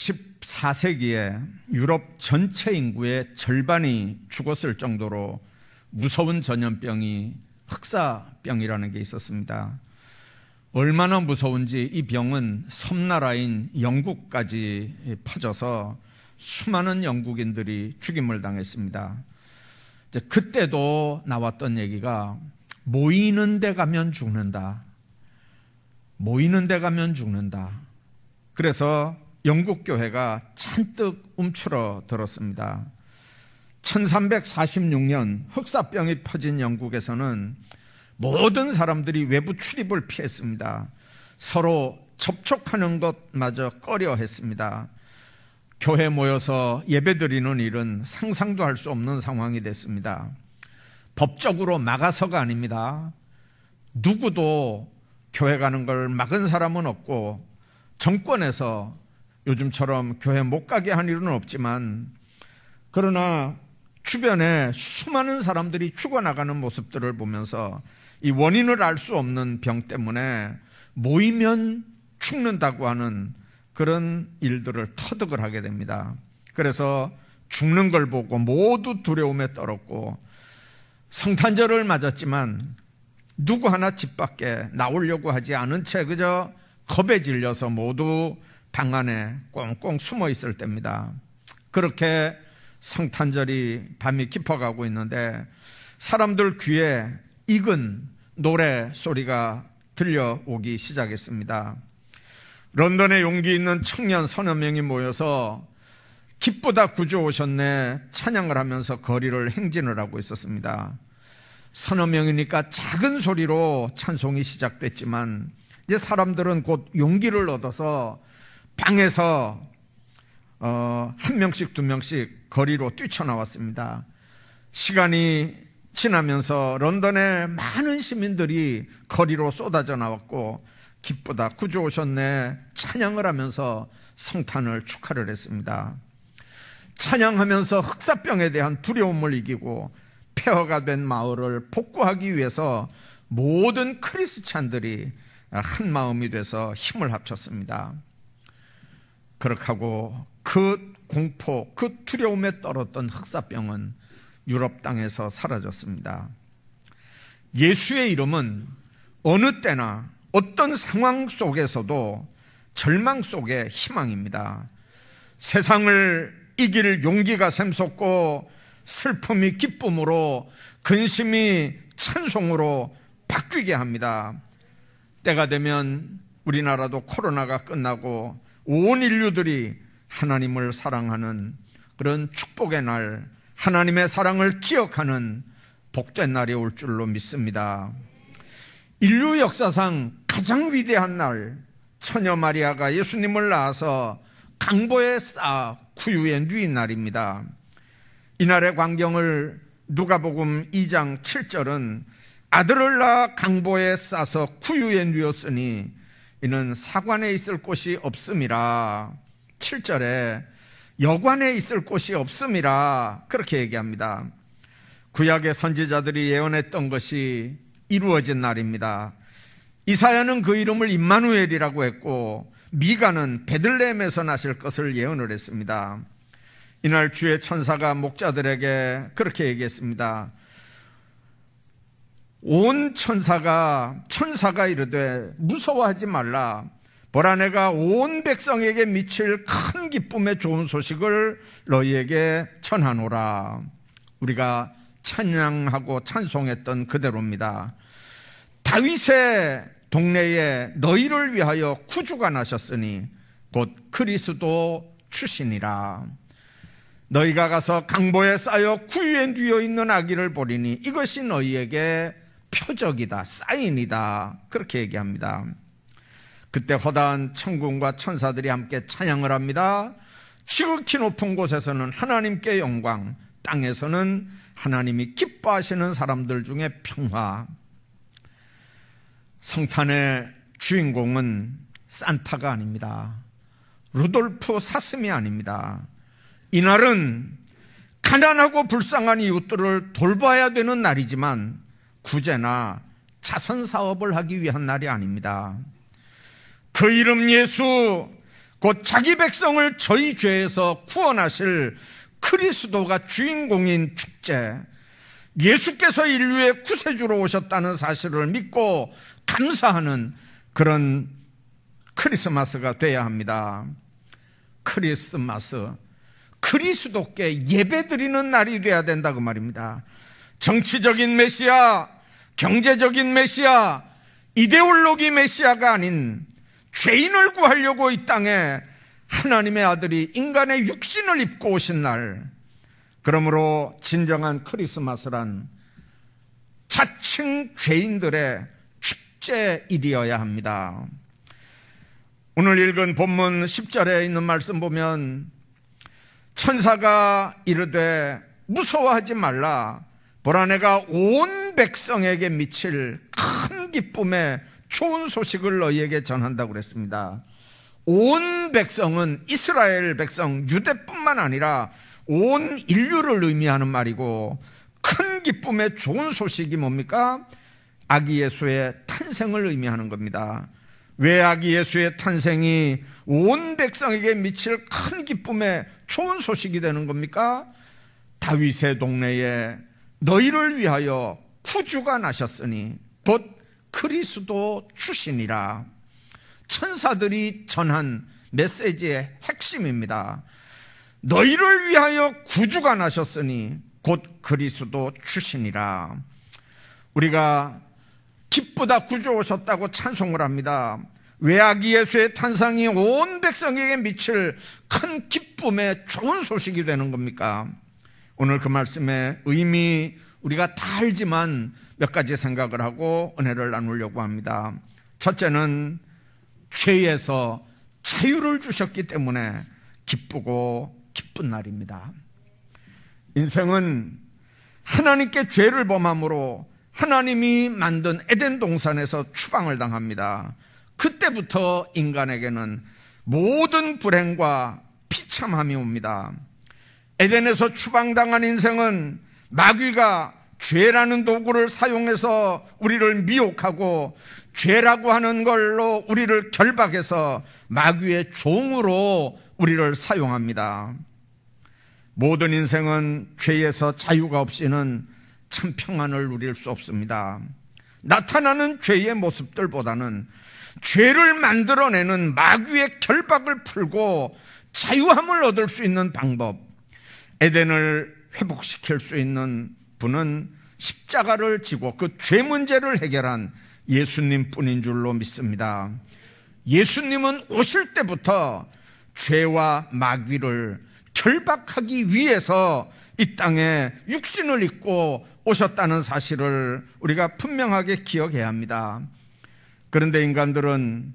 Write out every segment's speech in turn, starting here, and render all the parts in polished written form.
14세기에 유럽 전체 인구의 절반이 죽었을 정도로 무서운 전염병이 흑사병이라는 게 있었습니다. 얼마나 무서운지 이 병은 섬나라인 영국까지 퍼져서 수많은 영국인들이 죽임을 당했습니다. 그때도 나왔던 얘기가 모이는 데 가면 죽는다. 모이는 데 가면 죽는다. 그래서 영국 교회가 잔뜩 움츠러 들었습니다. 1346년 흑사병이 퍼진 영국에서는 모든 사람들이 외부 출입을 피했습니다. 서로 접촉하는 것마저 꺼려 했습니다. 교회에 모여서 예배드리는 일은 상상도 할 수 없는 상황이 됐습니다. 법적으로 막아서가 아닙니다. 누구도 교회 가는 걸 막은 사람은 없고 정권에서 요즘처럼 교회 못 가게 한 일은 없지만, 그러나 주변에 수많은 사람들이 죽어나가는 모습들을 보면서 이 원인을 알 수 없는 병 때문에 모이면 죽는다고 하는 그런 일들을 터득을 하게 됩니다. 그래서 죽는 걸 보고 모두 두려움에 떨었고, 성탄절을 맞았지만 누구 하나 집 밖에 나오려고 하지 않은 채 그저 겁에 질려서 모두 방 안에 꽁꽁 숨어 있을 때입니다. 그렇게 성탄절이 밤이 깊어가고 있는데 사람들 귀에 익은 노래 소리가 들려오기 시작했습니다. 런던에 용기 있는 청년 서너 명이 모여서 기쁘다 구주 오셨네 찬양을 하면서 거리를 행진을 하고 있었습니다. 서너 명이니까 작은 소리로 찬송이 시작됐지만 이제 사람들은 곧 용기를 얻어서 방에서 한 명씩 두 명씩 거리로 뛰쳐나왔습니다. 시간이 지나면서 런던의 많은 시민들이 거리로 쏟아져 나왔고 기쁘다 구주 오셨네 찬양을 하면서 성탄을 축하를 했습니다. 찬양하면서 흑사병에 대한 두려움을 이기고 폐허가 된 마을을 복구하기 위해서 모든 크리스찬들이 한 마음이 돼서 힘을 합쳤습니다. 그렇게 하고 그 공포, 그 두려움에 떨었던 흑사병은 유럽 땅에서 사라졌습니다. 예수의 이름은 어느 때나 어떤 상황 속에서도 절망 속의 희망입니다. 세상을 이길 용기가 샘솟고 슬픔이 기쁨으로, 근심이 찬송으로 바뀌게 합니다. 때가 되면 우리나라도 코로나가 끝나고 온 인류들이 하나님을 사랑하는 그런 축복의 날, 하나님의 사랑을 기억하는 복된 날이 올 줄로 믿습니다. 인류 역사상 가장 위대한 날, 처녀 마리아가 예수님을 낳아서 강보에 쌓아 구유에 누인 날입니다. 이날의 광경을 누가복음 2장 7절은 아들을 낳아 강보에 싸서 구유에 누였으니 이는 사관에 있을 곳이 없음이라. 7절에 여관에 있을 곳이 없음이라 그렇게 얘기합니다. 구약의 선지자들이 예언했던 것이 이루어진 날입니다. 이사야는 그 이름을 임마누엘이라고 했고 미가는 베들레헴에서 나실 것을 예언을 했습니다. 이날 주의 천사가 목자들에게 그렇게 얘기했습니다. 온 천사가 이르되 무서워하지 말라. 보라 내가 온 백성에게 미칠 큰 기쁨의 좋은 소식을 너희에게 전하노라. 우리가 찬양하고 찬송했던 그대로입니다. 다윗의 동네에 너희를 위하여 구주가 나셨으니 곧 그리스도 출신이라. 너희가 가서 강보에 쌓여 구유에 누워 있는 아기를 보리니 이것이 너희에게 표적이다, 사인이다. 그렇게 얘기합니다. 그때 허다한 천군과 천사들이 함께 찬양을 합니다. 지극히 높은 곳에서는 하나님께 영광, 땅에서는 하나님이 기뻐하시는 사람들 중에 평화. 성탄의 주인공은 산타가 아닙니다. 루돌프 사슴이 아닙니다. 이날은 가난하고 불쌍한 이웃들을 돌봐야 되는 날이지만 구제나 자선 사업을 하기 위한 날이 아닙니다. 그 이름 예수, 곧 자기 백성을 저희 죄에서 구원하실 그리스도가 주인공인 축제, 예수께서 인류의 구세주로 오셨다는 사실을 믿고 감사하는 그런 크리스마스가 돼야 합니다. 크리스마스, 그리스도께 예배드리는 날이 돼야 된다 그 말입니다. 정치적인 메시아, 경제적인 메시아, 이데올로기 메시아가 아닌 죄인을 구하려고 이 땅에 하나님의 아들이 인간의 육신을 입고 오신 날, 그러므로 진정한 크리스마스란 자칭 죄인들의 축제일이어야 합니다. 오늘 읽은 본문 10절에 있는 말씀 보면 천사가 이르되 무서워하지 말라, 보라 내가 온 백성에게 미칠 큰 기쁨의 좋은 소식을 너희에게 전한다고 그랬습니다. 온 백성은 이스라엘 백성, 유대뿐만 아니라 온 인류를 의미하는 말이고, 큰 기쁨의 좋은 소식이 뭡니까? 아기 예수의 탄생을 의미하는 겁니다. 왜 아기 예수의 탄생이 온 백성에게 미칠 큰 기쁨의 좋은 소식이 되는 겁니까? 다윗의 동네에 너희를 위하여 구주가 나셨으니 곧 그리스도 주시니라. 천사들이 전한 메시지의 핵심입니다. 너희를 위하여 구주가 나셨으니 곧 그리스도 주시니라. 우리가 기쁘다 구주 오셨다고 찬송을 합니다. 왜 아기 예수의 탄생이 온 백성에게 미칠 큰 기쁨의 좋은 소식이 되는 겁니까? 오늘 그 말씀의 의미 우리가 다 알지만 몇 가지 생각을 하고 은혜를 나누려고 합니다. 첫째는 죄에서 자유를 주셨기 때문에 기쁘고 기쁜 날입니다. 인생은 하나님께 죄를 범함으로 하나님이 만든 에덴 동산에서 추방을 당합니다. 그때부터 인간에게는 모든 불행과 비참함이 옵니다. 에덴에서 추방당한 인생은 마귀가 죄라는 도구를 사용해서 우리를 미혹하고 죄라고 하는 걸로 우리를 결박해서 마귀의 종으로 우리를 사용합니다. 모든 인생은 죄에서 자유가 없이는 참 평안을 누릴 수 없습니다. 나타나는 죄의 모습들보다는 죄를 만들어내는 마귀의 결박을 풀고 자유함을 얻을 수 있는 방법, 에덴을 회복시킬 수 있는 분은 십자가를 지고 그 죄 문제를 해결한 예수님 뿐인 줄로 믿습니다. 예수님은 오실 때부터 죄와 마귀를 결박하기 위해서 이 땅에 육신을 입고 오셨다는 사실을 우리가 분명하게 기억해야 합니다. 그런데 인간들은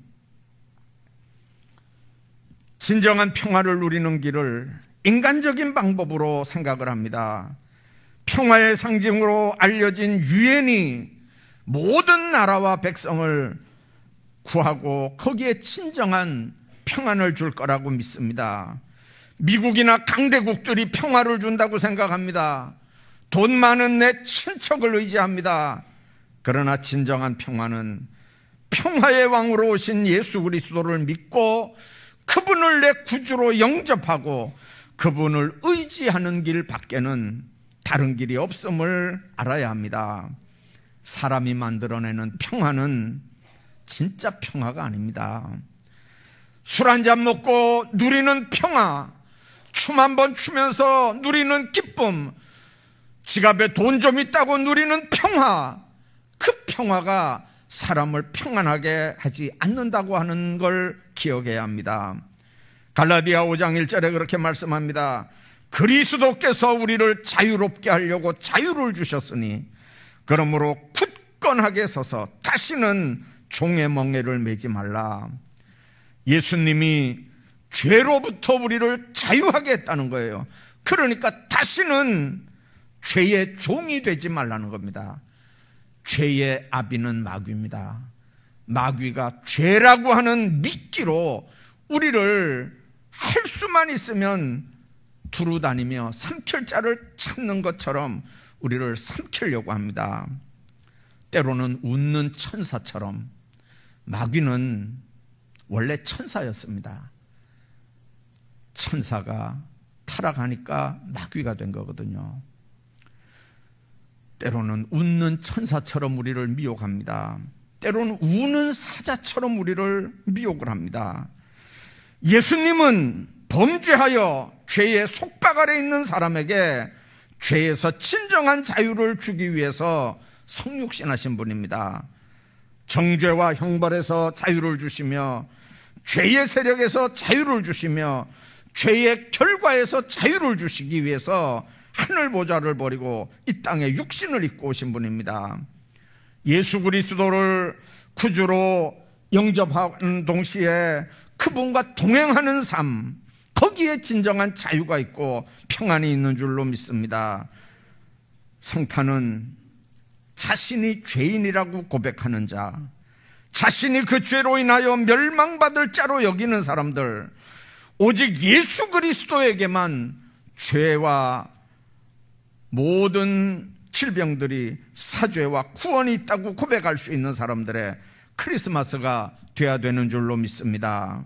진정한 평화를 누리는 길을 인간적인 방법으로 생각을 합니다. 평화의 상징으로 알려진 유엔이 모든 나라와 백성을 구하고 거기에 진정한 평안을 줄 거라고 믿습니다. 미국이나 강대국들이 평화를 준다고 생각합니다. 돈 많은 내 친척을 의지합니다. 그러나 진정한 평화는 평화의 왕으로 오신 예수 그리스도를 믿고 그분을 내 구주로 영접하고 그분을 의지하는 길 밖에는 다른 길이 없음을 알아야 합니다. 사람이 만들어내는 평화는 진짜 평화가 아닙니다. 술 한잔 먹고 누리는 평화, 춤 한번 추면서 누리는 기쁨, 지갑에 돈 좀 있다고 누리는 평화, 그 평화가 사람을 평안하게 하지 않는다고 하는 걸 기억해야 합니다. 갈라디아 5장 1절에 그렇게 말씀합니다. 그리스도께서 우리를 자유롭게 하려고 자유를 주셨으니 그러므로 굳건하게 서서 다시는 종의 멍에를 매지 말라. 예수님이 죄로부터 우리를 자유하게 했다는 거예요. 그러니까 다시는 죄의 종이 되지 말라는 겁니다. 죄의 아비는 마귀입니다. 마귀가 죄라고 하는 미끼로 우리를 할 수만 있으면 두루 다니며 삼킬 자를 찾는 것처럼 우리를 삼키려고 합니다. 때로는 웃는 천사처럼 마귀는 원래 천사였습니다. 천사가 타락하니까 마귀가 된 거거든요. 때로는 웃는 천사처럼 우리를 미혹합니다. 때로는 우는 사자처럼 우리를 미혹을 합니다. 예수님은 범죄하여 죄의 속박 아래 있는 사람에게 죄에서 진정한 자유를 주기 위해서 성육신하신 분입니다. 정죄와 형벌에서 자유를 주시며 죄의 세력에서 자유를 주시며 죄의 결과에서 자유를 주시기 위해서 하늘 보좌를 버리고 이 땅에 육신을 입고 오신 분입니다. 예수 그리스도를 구주로 영접하는 동시에 그분과 동행하는 삶, 거기에 진정한 자유가 있고 평안이 있는 줄로 믿습니다. 성탄은 자신이 죄인이라고 고백하는 자, 자신이 그 죄로 인하여 멸망받을 자로 여기는 사람들, 오직 예수 그리스도에게만 죄와 모든 질병들이 사죄와 구원이 있다고 고백할 수 있는 사람들의 크리스마스가 되어야 되는 줄로 믿습니다.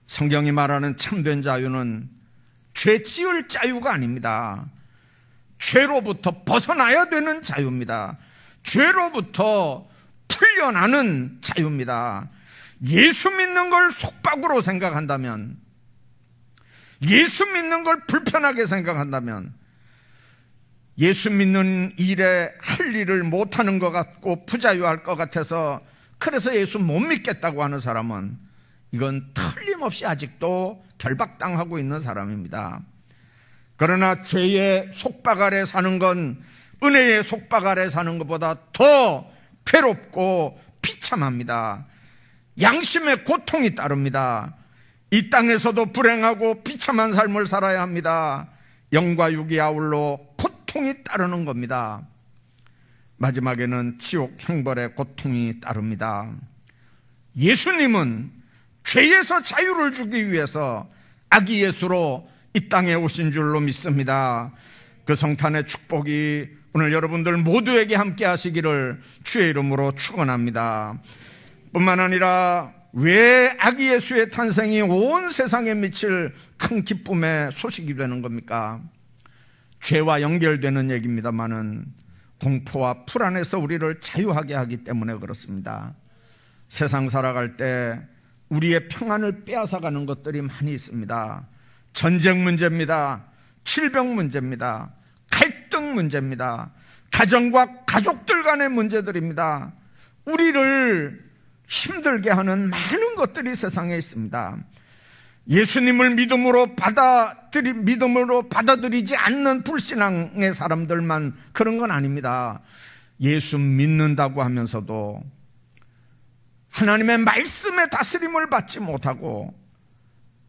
성경이 말하는 참된 자유는 죄 지을 자유가 아닙니다. 죄로부터 벗어나야 되는 자유입니다. 죄로부터 풀려나는 자유입니다. 예수 믿는 걸 속박으로 생각한다면, 예수 믿는 걸 불편하게 생각한다면, 예수 믿는 일에 할 일을 못하는 것 같고 부자유할 것 같아서 그래서 예수 못 믿겠다고 하는 사람은 이건 틀림없이 아직도 결박당하고 있는 사람입니다. 그러나 죄의 속박 아래 사는 건 은혜의 속박 아래 사는 것보다 더 괴롭고 비참합니다. 양심의 고통이 따릅니다. 이 땅에서도 불행하고 비참한 삶을 살아야 합니다. 영과 육이 아울러 고통이 따르는 겁니다. 마지막에는 지옥 형벌의 고통이 따릅니다. 예수님은 죄에서 자유를 주기 위해서 아기 예수로 이 땅에 오신 줄로 믿습니다. 그 성탄의 축복이 오늘 여러분들 모두에게 함께 하시기를 주의 이름으로 축원합니다. 뿐만 아니라 왜 아기 예수의 탄생이 온 세상에 미칠 큰 기쁨의 소식이 되는 겁니까? 죄와 연결되는 얘기입니다만은 공포와 불안에서 우리를 자유하게 하기 때문에 그렇습니다. 세상 살아갈 때 우리의 평안을 빼앗아가는 것들이 많이 있습니다. 전쟁 문제입니다. 질병 문제입니다. 갈등 문제입니다. 가정과 가족들 간의 문제들입니다. 우리를 힘들게 하는 많은 것들이 세상에 있습니다. 예수님을 믿음으로 받아들이지 않는 불신앙의 사람들만 그런 건 아닙니다. 예수 믿는다고 하면서도 하나님의 말씀의 다스림을 받지 못하고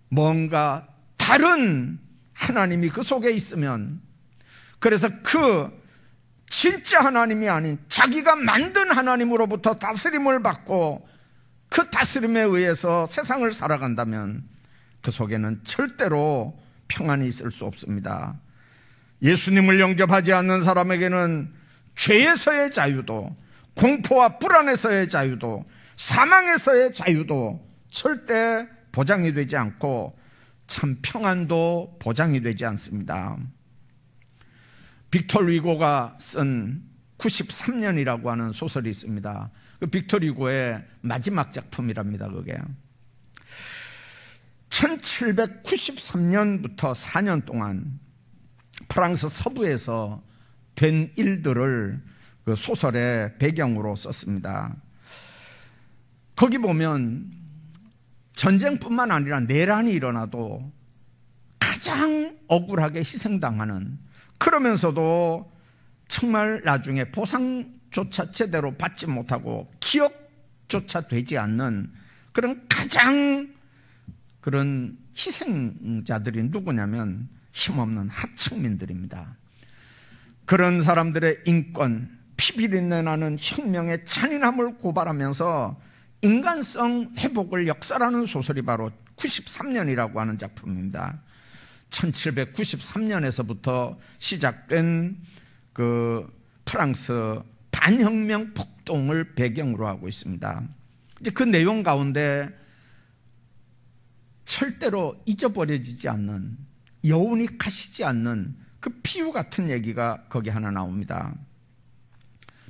뭔가 다른 하나님이 그 속에 있으면, 그래서 그 진짜 하나님이 아닌 자기가 만든 하나님으로부터 다스림을 받고 그 다스림에 의해서 세상을 살아간다면 그 속에는 절대로 평안이 있을 수 없습니다. 예수님을 영접하지 않는 사람에게는 죄에서의 자유도, 공포와 불안에서의 자유도, 사망에서의 자유도 절대 보장이 되지 않고 참 평안도 보장이 되지 않습니다. 빅터 리고가 쓴 93년이라고 하는 소설이 있습니다. 그 빅터 리고의 마지막 작품이랍니다. 그게 1793년부터 4년 동안 프랑스 서부에서 된 일들을 그 소설의 배경으로 썼습니다. 거기 보면 전쟁뿐만 아니라 내란이 일어나도 가장 억울하게 희생당하는, 그러면서도 정말 나중에 보상조차 제대로 받지 못하고 기억조차 되지 않는 그런 가장 그런 희생자들이 누구냐면 힘없는 하층민들입니다. 그런 사람들의 인권, 피비린내 나는 혁명의 잔인함을 고발하면서 인간성 회복을 역설하는 소설이 바로 93년이라고 하는 작품입니다. 1793년에서부터 시작된 그 프랑스 반혁명 폭동을 배경으로 하고 있습니다. 이제 그 내용 가운데 절대로 잊어버려지지 않는, 여운이 가시지 않는 그 비유 같은 얘기가 거기 하나 나옵니다.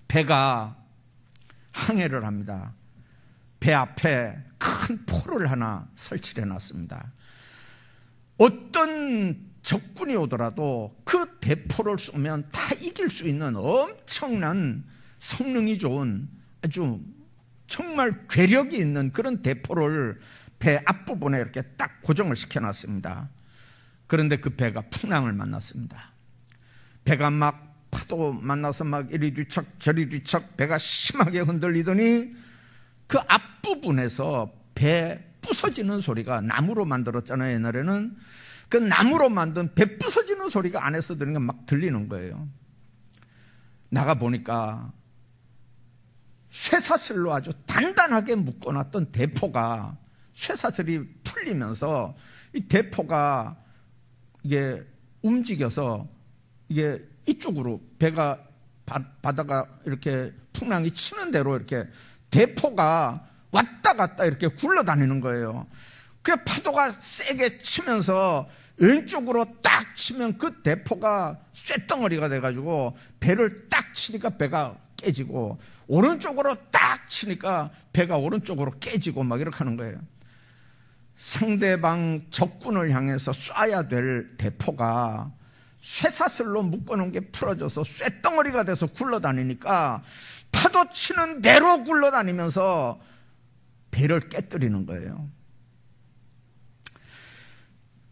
배가 항해를 합니다. 배 앞에 큰 포를 하나 설치해 놨습니다. 어떤 적군이 오더라도 그 대포를 쏘면 다 이길 수 있는 엄청난 성능이 좋은, 아주 정말 괴력이 있는 그런 대포를 배 앞부분에 이렇게 딱 고정을 시켜놨습니다. 그런데 그 배가 풍랑을 만났습니다. 배가 막 파도 만나서 막 이리 뒤척 저리 뒤척 배가 심하게 흔들리더니 그 앞부분에서 배 부서지는 소리가, 나무로 만들었잖아요 옛날에는. 그 나무로 만든 배 부서지는 소리가 안에서 들리는 게 막 들리는 거예요. 나가 보니까 쇠사슬로 아주 단단하게 묶어놨던 대포가, 쇠사슬이 풀리면서 이 대포가 이게 움직여서 이게 이쪽으로, 배가 바다가 이렇게 풍랑이 치는 대로 이렇게 대포가 왔다 갔다 이렇게 굴러다니는 거예요. 그 파도가 세게 치면서 왼쪽으로 딱 치면 그 대포가 쇳덩어리가 돼가지고 배를 딱 치니까 배가 깨지고, 오른쪽으로 딱 치니까 배가 오른쪽으로 깨지고 막 이렇게 하는 거예요. 상대방 적군을 향해서 쏴야 될 대포가 쇠사슬로 묶어놓은 게 풀어져서 쇳덩어리가 돼서 굴러다니니까 파도 치는 대로 굴러다니면서 배를 깨뜨리는 거예요.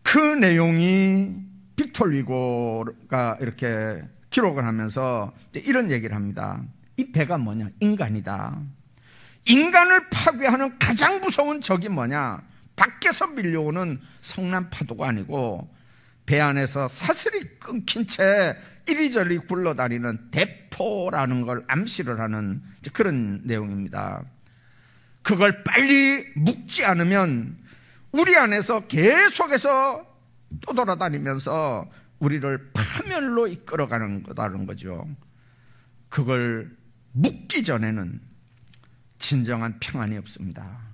그 내용이 빅토르 위고가 이렇게 기록을 하면서 이런 얘기를 합니다. 이 배가 뭐냐? 인간이다. 인간을 파괴하는 가장 무서운 적이 뭐냐? 밖에서 밀려오는 성난 파도가 아니고 배 안에서 사슬이 끊긴 채 이리저리 굴러다니는 대포라는 걸 암시를 하는 그런 내용입니다. 그걸 빨리 묶지 않으면 우리 안에서 계속해서 떠돌아다니면서 우리를 파멸로 이끌어가는 거다는 거죠. 그걸 묶기 전에는 진정한 평안이 없습니다.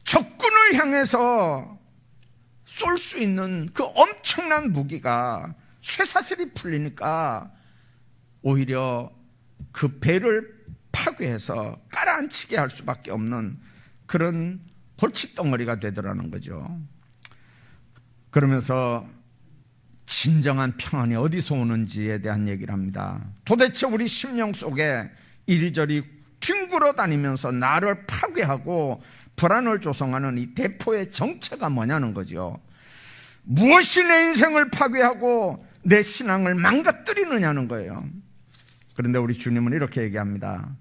적군을 향해서 쏠 수 있는 그 엄청난 무기가 쇠사슬이 풀리니까 오히려 그 배를 파괴해서 깔아앉히게 할 수밖에 없는 그런 골칫덩어리가 되더라는 거죠. 그러면서 진정한 평안이 어디서 오는지에 대한 얘기를 합니다. 도대체 우리 심령 속에 이리저리 뒹굴어 다니면서 나를 파괴하고 불안을 조성하는 이 대포의 정체가 뭐냐는 거죠. 무엇이 내 인생을 파괴하고 내 신앙을 망가뜨리느냐는 거예요. 그런데 우리 주님은 이렇게 얘기합니다.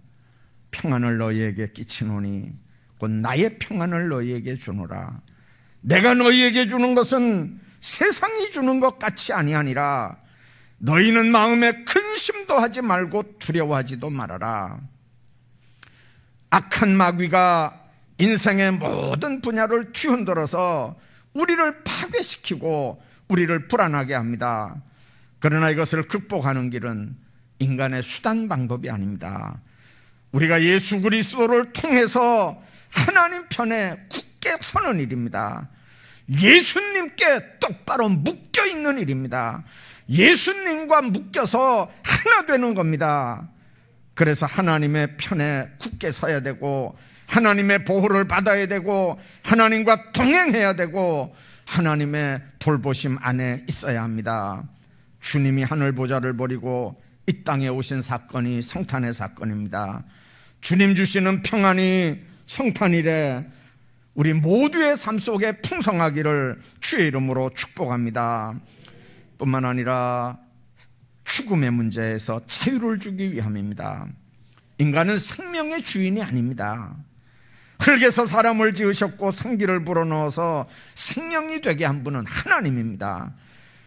평안을 너희에게 끼치노니 곧 나의 평안을 너희에게 주노라. 내가 너희에게 주는 것은 세상이 주는 것 같이 아니하니라. 너희는 마음에 근심도 하지 말고 두려워하지도 말아라. 악한 마귀가 인생의 모든 분야를 뒤흔들어서 우리를 파괴시키고 우리를 불안하게 합니다. 그러나 이것을 극복하는 길은 인간의 수단 방법이 아닙니다. 우리가 예수 그리스도를 통해서 하나님 편에 굳게 서는 일입니다. 예수님께 똑바로 묶여있는 일입니다. 예수님과 묶여서 하나 되는 겁니다. 그래서 하나님의 편에 굳게 서야 되고 하나님의 보호를 받아야 되고 하나님과 동행해야 되고 하나님의 돌보심 안에 있어야 합니다. 주님이 하늘보좌를 버리고 이 땅에 오신 사건이 성탄의 사건입니다. 주님 주시는 평안이 성탄일에 우리 모두의 삶 속에 풍성하기를 주의 이름으로 축복합니다. 뿐만 아니라 죽음의 문제에서 자유를 주기 위함입니다. 인간은 생명의 주인이 아닙니다. 흙에서 사람을 지으셨고 생기를 불어넣어서 생명이 되게 한 분은 하나님입니다.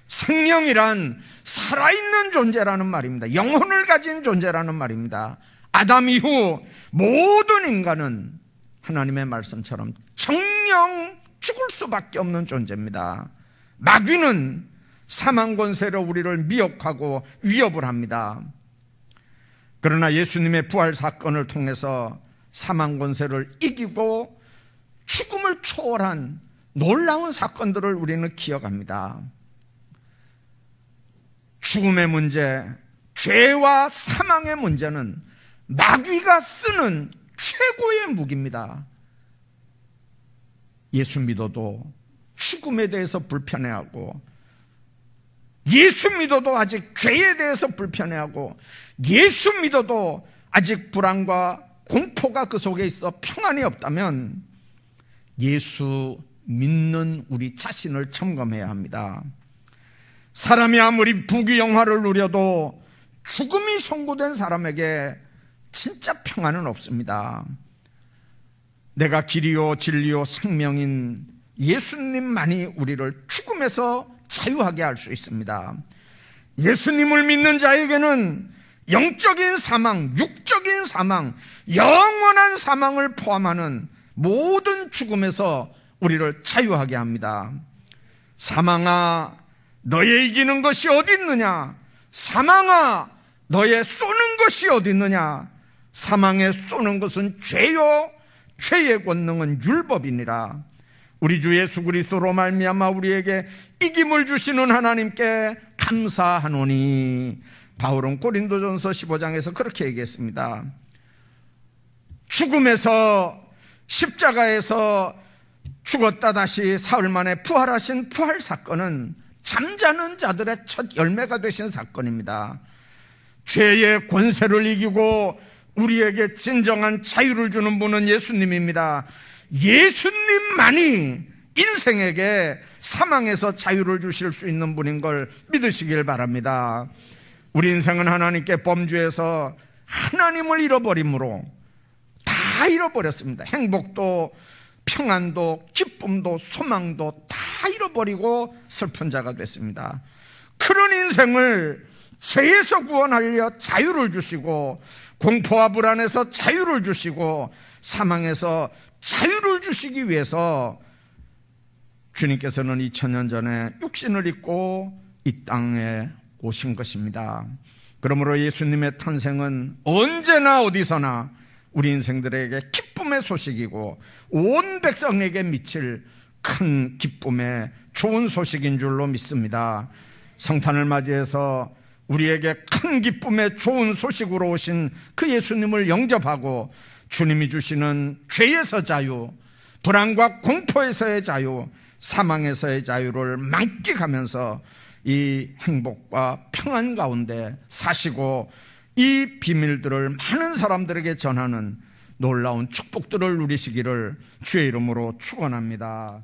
생명이란 살아있는 존재라는 말입니다. 영혼을 가진 존재라는 말입니다. 아담 이후 모든 인간은 하나님의 말씀처럼 정령 죽을 수밖에 없는 존재입니다. 마귀는 사망 권세로 우리를 미혹하고 위협을 합니다. 그러나 예수님의 부활 사건을 통해서 사망 권세를 이기고 죽음을 초월한 놀라운 사건들을 우리는 기억합니다. 죽음의 문제, 죄와 사망의 문제는 마귀가 쓰는 최고의 무기입니다. 예수 믿어도 죽음에 대해서 불편해하고, 예수 믿어도 아직 죄에 대해서 불편해하고, 예수 믿어도 아직 불안과 공포가 그 속에 있어 평안이 없다면 예수 믿는 우리 자신을 점검해야 합니다. 사람이 아무리 부귀영화를 누려도 죽음이 선고된 사람에게 진짜 평안은 없습니다. 내가 길이요 진리요 생명인 예수님만이 우리를 죽음에서 자유하게 할 수 있습니다. 예수님을 믿는 자에게는 영적인 사망, 육적인 사망, 영원한 사망을 포함하는 모든 죽음에서 우리를 자유하게 합니다. 사망아, 너의 이기는 것이 어디 있느냐? 사망아, 너의 쏘는 것이 어디 있느냐? 사망에 쏘는 것은 죄요, 죄의 권능은 율법이니라. 우리 주 예수 그리스도로 말미암아 우리에게 이김을 주시는 하나님께 감사하노니. 바울은 고린도전서 15장에서 그렇게 얘기했습니다. 죽음에서, 십자가에서 죽었다 다시 사흘 만에 부활하신 부활 사건은 잠자는 자들의 첫 열매가 되신 사건입니다. 죄의 권세를 이기고 우리에게 진정한 자유를 주는 분은 예수님입니다. 예수님만이 인생에게 사망에서 자유를 주실 수 있는 분인 걸 믿으시길 바랍니다. 우리 인생은 하나님께 범죄해서 하나님을 잃어버림으로 다 잃어버렸습니다. 행복도 평안도 기쁨도 소망도 다 잃어버리고 슬픈 자가 됐습니다. 그런 인생을 죄에서 구원하려 자유를 주시고, 공포와 불안에서 자유를 주시고, 사망에서 자유를 주시기 위해서 주님께서는 2000년 전에 육신을 입고 이 땅에 오신 것입니다. 그러므로 예수님의 탄생은 언제나 어디서나 우리 인생들에게 기쁨의 소식이고 온 백성에게 미칠 큰 기쁨의 좋은 소식인 줄로 믿습니다. 성탄을 맞이해서 우리에게 큰 기쁨의 좋은 소식으로 오신 그 예수님을 영접하고 주님이 주시는 죄에서 자유, 불안과 공포에서의 자유, 사망에서의 자유를 만끽하면서 이 행복과 평안 가운데 사시고 이 비밀들을 많은 사람들에게 전하는 놀라운 축복들을 누리시기를 주의 이름으로 축원합니다.